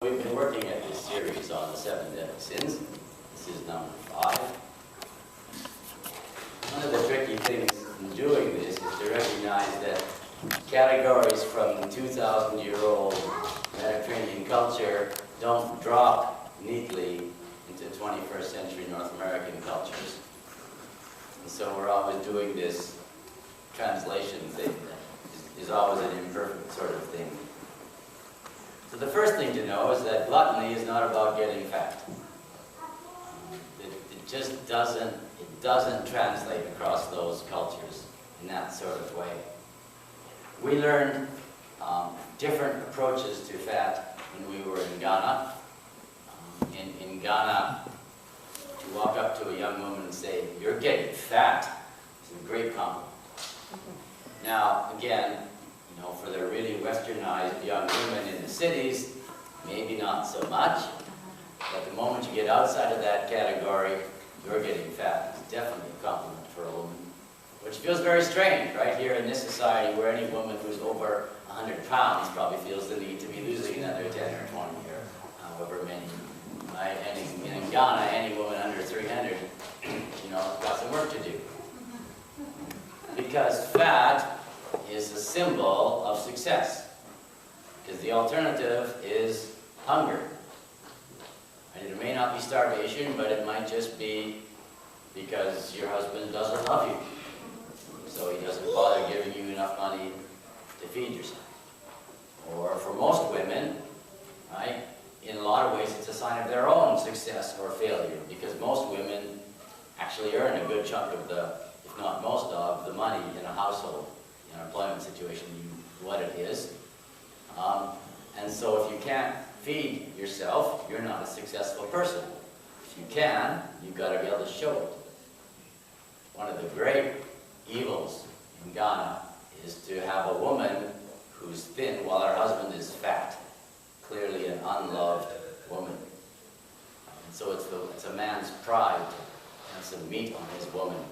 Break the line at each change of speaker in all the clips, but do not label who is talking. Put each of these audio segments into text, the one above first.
We've been working at this series on the 7 deadly sins. This is number 5. One of the tricky things in doing this is to recognize that categories from 2,000-year-old Mediterranean culture don't drop neatly into 21st century North American cultures. And so we're always doing this translation thing that is always an imperfect sort of thing. So the first thing to know is that gluttony is not about getting fat. It just doesn't translate across those cultures in that sort of way. We learned different approaches to fat when we were in Ghana. In Ghana, to walk up to a young woman and say, "You're getting fat," is a great compliment. Now, again, for the really westernized young women in the cities, maybe not so much. But the moment you get outside of that category, you're getting fat. It's definitely a compliment for a woman. Which feels very strange, right? Here in this society where any woman who's over 100 pounds probably feels the need to be losing another 10 or 20 or however many. Right? And in Ghana, any woman under 300, got some work to do. Because fat is a symbol of success, because the alternative is hunger. And it may not be starvation, but it might just be because your husband doesn't love you, so he doesn't bother giving you enough money to feed yourself. Or for most women, right, in a lot of ways it's a sign of their own success or failure, because most women actually earn a good chunk of the, if not most of, the money in a household. An employment situation, what it is. And so if you can't feed yourself, you're not a successful person. If you can, you've got to be able to show it. One of the great evils in Ghana is to have a woman who's thin while her husband is fat. Clearly an unloved woman. And so it's a man's pride to have some meat on his woman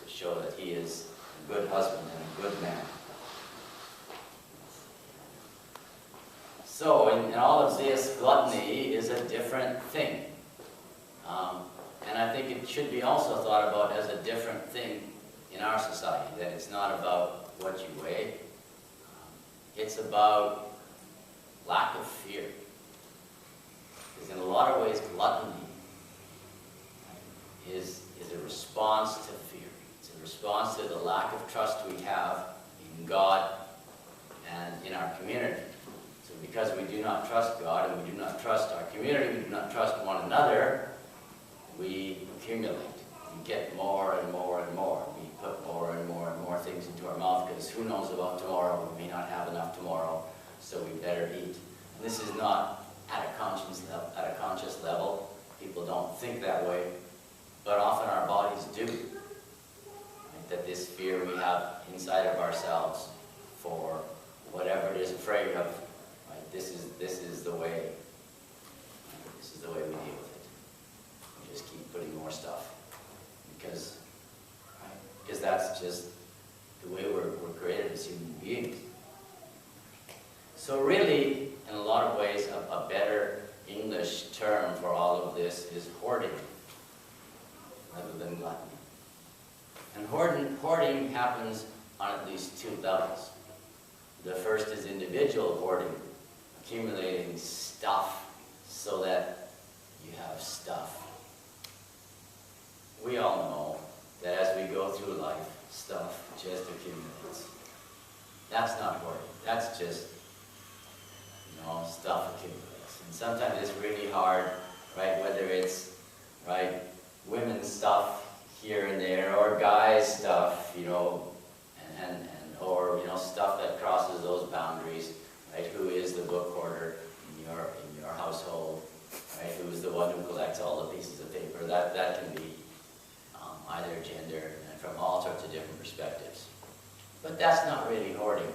to show that he is a good husband and a good man. So in all of this, gluttony is a different thing. And I think it should be also thought about as a different thing in our society, that it's not about what you weigh. It's about lack of fear. Because in a lot of ways, gluttony is a response to fear. It's a response to the lack of trust we have in God and in our community. So because we do not trust God and we do not trust our community, we do not trust one another, we accumulate. We get more and more and more. We put more and more things into our mouth because who knows about tomorrow? We may not have enough tomorrow, so we better eat. And this is not at a conscious level. People don't think that way, but often our bodies do. That this fear we have inside of ourselves for whatever it is afraid of, right? This is the way. This is the way we deal with it. We just keep putting more stuff because that's just the way we're created as human beings. So really, in a lot of ways, a better English term for all of this is hoarding, rather than gluttony. And hoarding happens on at least 2 levels. The first is individual hoarding, accumulating stuff so that you have stuff. We all know that as we go through life, stuff just accumulates. That's not hoarding. That's just, stuff accumulates. And sometimes it's really hard, right, whether it's, right, women's stuff here and there, or guys' stuff, or stuff that crosses those boundaries, right? Who is the book hoarder in your household, right? Who is the one who collects all the pieces of paper? That can be either gender and from all sorts of different perspectives. But that's not really hoarding.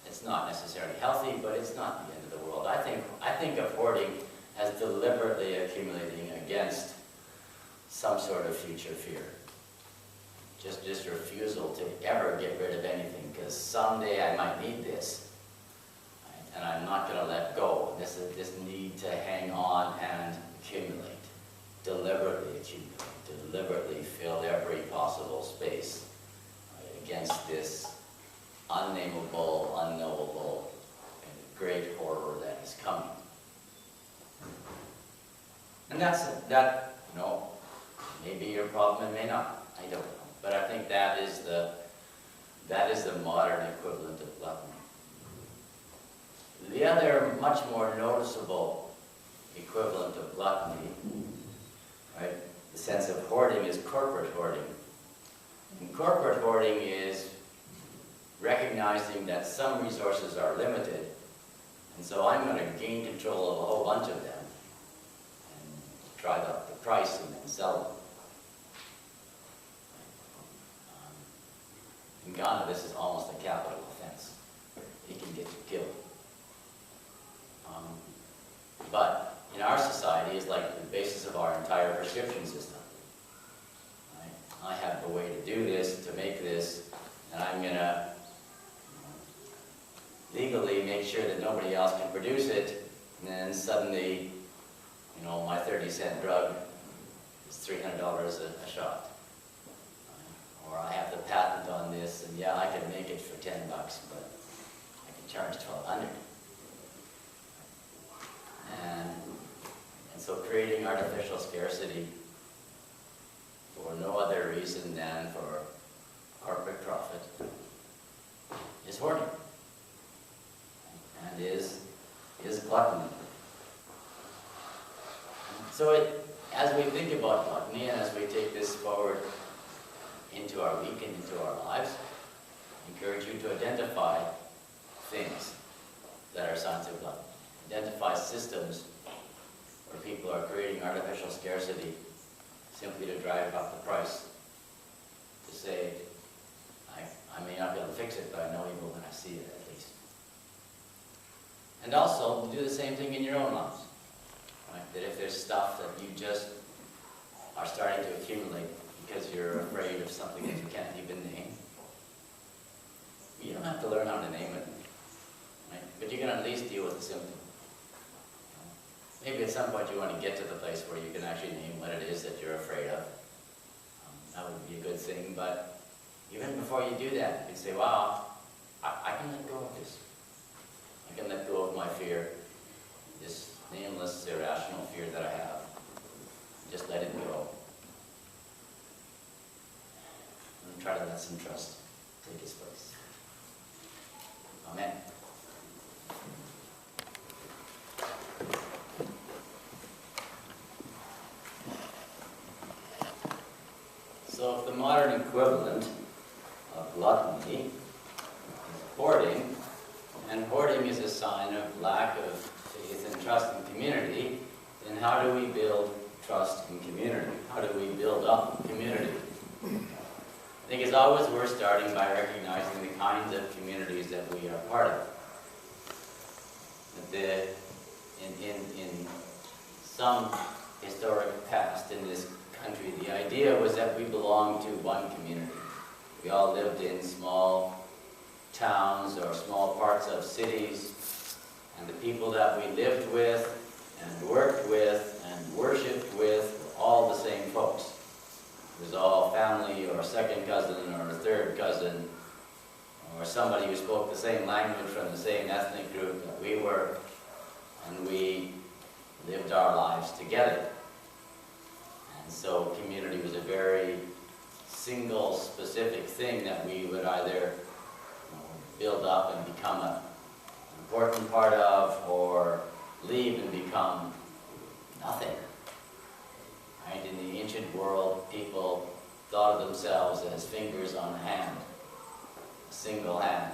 It's not necessarily healthy, but it's not the end of the world. I think of hoarding as deliberately accumulating against some sort of future fear. Just refusal to ever get rid of anything, because someday I might need this. Right? and I'm not going to let go. This need to hang on and accumulate, deliberately accumulate, deliberately fill every possible space against this unnameable, unknowable, and great horror that is coming. And that, you know, may be your problem, it may not. I don't know. But I think that is the modern equivalent of gluttony. The other much more noticeable equivalent of gluttony, right, the sense of hoarding, is corporate hoarding. And corporate hoarding is recognizing that some resources are limited, and so I'm going to gain control of a whole bunch of them and drive up the price and then sell them. In Ghana, this is almost a capital offense. It can get you killed. But in our society, it's like the basis of our entire prescription system. Right? I have a way to do this, to make this, and I'm going to legally make sure that nobody else can produce it, and then suddenly, you know, my 30-cent drug is $300 a shot. Or I have the patent on this, and yeah, I can make it for $10, but I can charge $1,200. And so creating artificial scarcity for no other reason than for corporate profit is hoarding, and is gluttony. So as we think about gluttony, and as we take this forward into our week and into our lives, I encourage you to identify things that are signs of gluttony. Identify systems where people are creating artificial scarcity simply to drive up the price, to say, I may not be able to fix it, but I know evil when I see it, at least. And also, do the same thing in your own lives. Right? That if there's stuff that you just are starting to accumulate because you're afraid of something that you can't even name, you don't have to learn how to name it, right? But you can at least deal with the symptom. Maybe at some point you want to get to the place where you can actually name what it is that you're afraid of. That would be a good thing, but even before you do that, you can say, wow, I can let go of this. I can let go of my fear, this nameless, irrational fear that I have. Just let it go. And try to let some trust take its place. Amen. So if the modern equivalent of gluttony is hoarding, and hoarding is a sign of lack of faith and trust in community, then how do we build trust in community? How do we build up community? I think it's always worth starting by recognizing the kinds of communities that we are part of. In some historic past in this country, the idea was that we belonged to one community. We all lived in small towns or small parts of cities, and the people that we lived with and worked with and worshipped with were all the same folks. It was all family or second cousin or third cousin or somebody who spoke the same language from the same ethnic group that we were, and we lived our lives together. And so community was a very single, specific thing that we would either build up and become an important part of, or leave and become nothing. Right? In the ancient world, people thought of themselves as fingers on a hand, a single hand.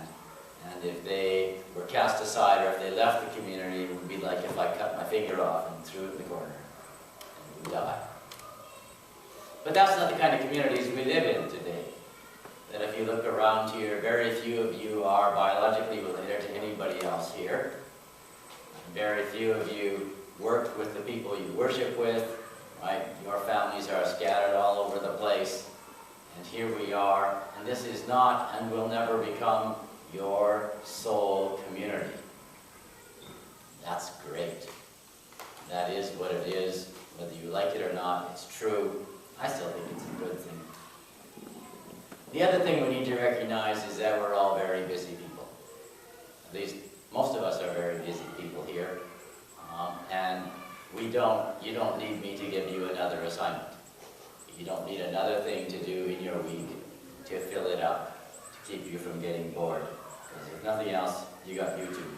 And if they were cast aside or if they left the community, it would be like if I cut my finger off and threw it in the corner and would die. But that's not the kind of communities we live in today. That if you look around here, very few of you are biologically related to anybody else here. Very few of you work with the people you worship with, right? Your families are scattered all over the place. And here we are, and this is not and will never become your soul community. That's great. That is what it is, whether you like it or not, it's true. I still think it's a good thing. The other thing we need to recognize is that we're all very busy people. At least most of us are very busy people here. And you don't need me to give you another assignment. You don't need another thing to do in your week to fill it up, to keep you from getting bored. Because if nothing else, you got YouTube.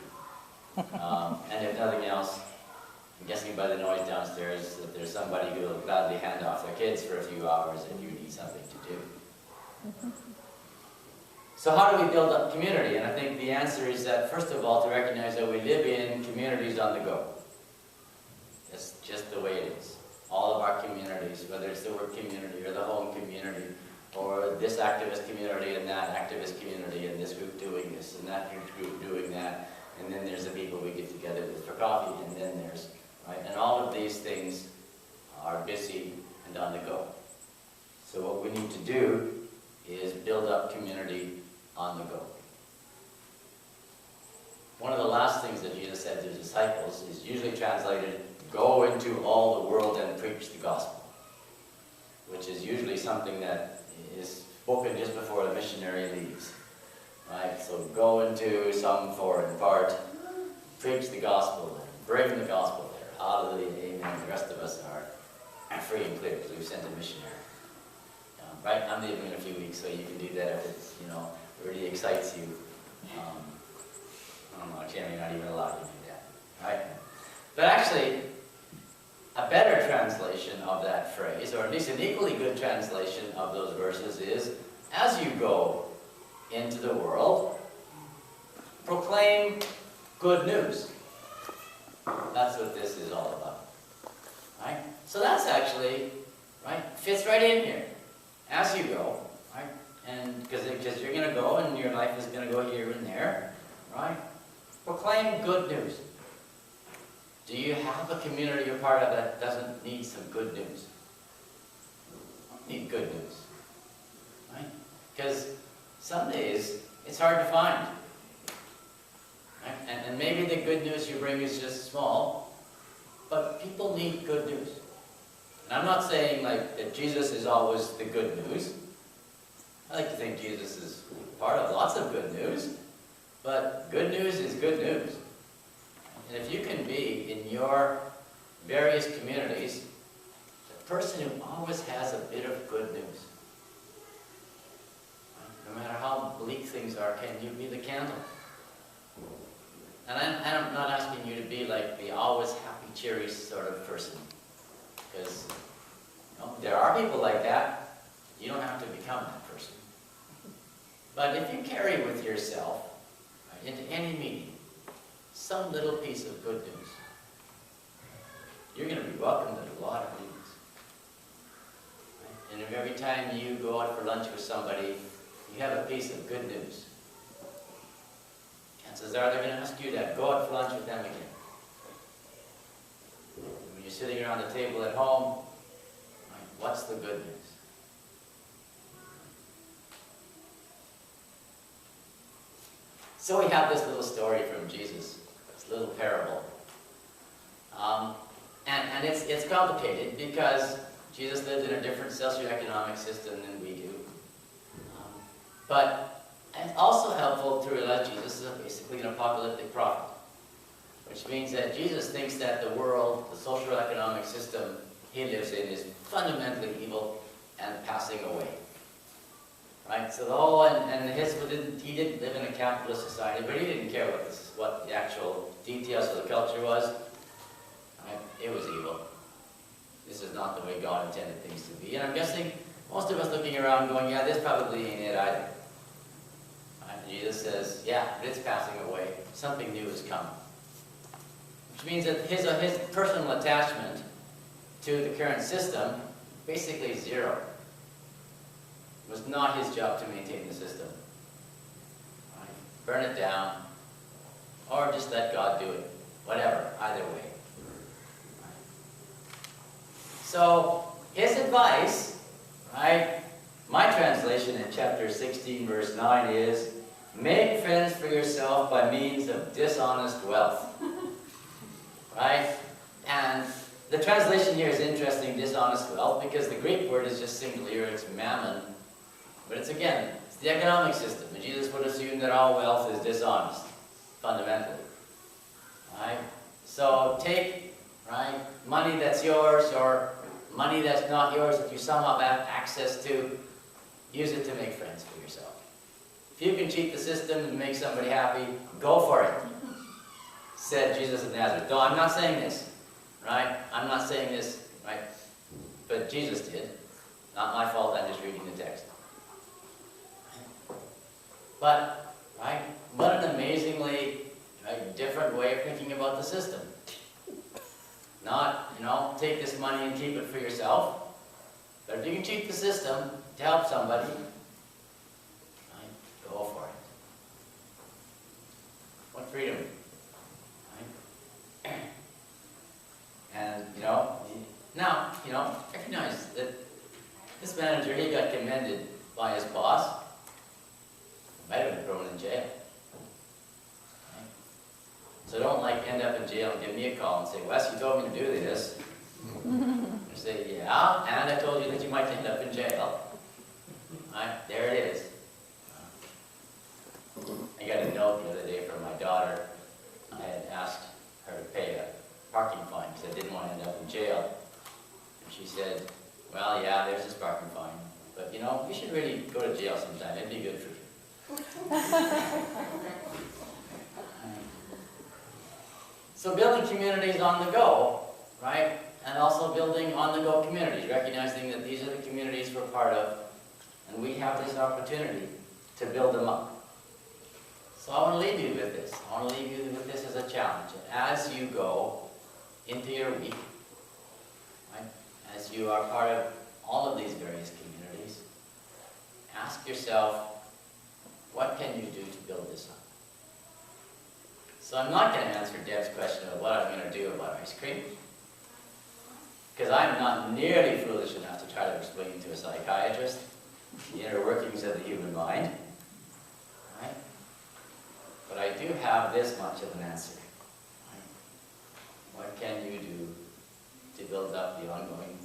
And if nothing else, I'm guessing by the noise downstairs that there's somebody who will gladly hand off their kids for a few hours if you need something to do. So how do we build up community? And I think the answer is that, first of all, to recognize that we live in communities on the go. That's just the way it is. All of our communities, whether it's the work community or the home community, or this activist community and that activist community, and this group doing this and that group doing that, and then there's the people we get together with for coffee, and then there's, right? And all of these things are busy and on the go. So what we need to do is build up community on the go. One of the last things that Jesus said to his disciples is usually translated, "Go into all the world and preach the gospel," which is usually something that is spoken just before the missionary leaves. Right? So go into some foreign part, preach the gospel there, bring the gospel there. Hallelujah, amen. The rest of us are free and clear because we've sent a missionary. Right? I'm leaving in a few weeks, so you can do that if it's, really excites you. I don't know, Jamie, not even allowed to do that. Right? But actually, a better translation of that phrase, or at least an equally good translation of those verses is, as you go into the world, proclaim good news. That's what this is all about. Right? So that's actually, right, fits right in here. As you go, right? And because you're going to go and your life is going to go here and there, right? Proclaim good news. Do you have a community you're part of that doesn't need some good news? Need good news, right? Because some days it's hard to find, right? And maybe the good news you bring is just small, but people need good news. And I'm not saying that Jesus is always the good news. I like to think Jesus is part of lots of good news, but good news is good news. And if you can be in your various communities the person who always has a bit of good news, no matter how bleak things are, can you be the candle? And I'm not asking you to be like the always happy, cheery sort of person. Because there are people like that. You don't have to become that person. But if you carry with yourself into any meeting some little piece of good news, you're going to be welcomed at a lot of meetings. And if every time you go out for lunch with somebody, you have a piece of good news, chances are they're going to ask you to go out for lunch with them again. When you're sitting around the table at home, what's the good news? So we have this little story from Jesus, this little parable. And it's complicated because Jesus lived in a different socioeconomic system than we do. But it's also helpful to realize Jesus is basically an apocalyptic prophet, which means that Jesus thinks that the world, the social economic system he lives in, is fundamentally evil and passing away. Right? So the whole, he didn't live in a capitalist society, but he didn't care what the actual details of the culture was. Right? It was evil. This is not the way God intended things to be. And I'm guessing most of us looking around going, yeah, this probably ain't it either. Right? And Jesus says, yeah, but it's passing away. Something new is coming. Which means that his personal attachment to the current system, basically zero. It was not his job to maintain the system. Right? Burn it down, or just let God do it. Whatever, either way. Right? So, his advice, right? My translation in chapter 16, verse 9 is, make friends for yourself by means of dishonest wealth. translation here is interesting, dishonest wealth, because the Greek word is just singular, it's mammon. But it's again, it's the economic system. And Jesus would assume that all wealth is dishonest, fundamentally. Right? So take, right, money that's yours or money that's not yours that you somehow have access to, use it to make friends for yourself. If you can cheat the system and make somebody happy, go for it, said Jesus of Nazareth. Though I'm not saying this, right? I'm not saying this, right? But Jesus did. Not my fault, I'm just reading the text. But, right, what an amazingly different way of thinking about the system. Not, take this money and keep it for yourself. But if you can cheat the system to help somebody, right, go for it. What freedom. Right? And, now, recognize that this manager, he got commended by his boss. Might have been thrown in jail. Right? So don't end up in jail and give me a call and say, Wes, you told me to do this. I say, yeah, and I told you that you might end up in jail. Right? There it is. I got a note the other day from my daughter. I had asked her to pay a parking fine because I didn't want to end up in jail. And she said, well, yeah, there's this parking fine. But, you should really go to jail sometime. It'd be good for you. So building communities on the go, right? And also building on-the-go communities, recognizing that these are the communities we're part of, and we have this opportunity to build them up. So I want to leave you with this. I want to leave you with this as a challenge. As you go into your week, right? As you are part of all of these various communities, ask yourself, what can you do to build this up? So I'm not going to answer Deb's question of what I'm going to do about ice cream, because I'm not nearly foolish enough to try to explain to a psychiatrist the inner workings of the human mind. Right? But I do have this much of an answer. Right? What can you do to build up the ongoing,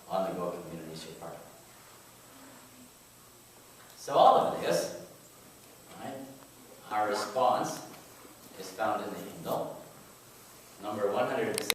on-the-go communities you're part of? So all of this, right, our response is found in the hymnal, number 106.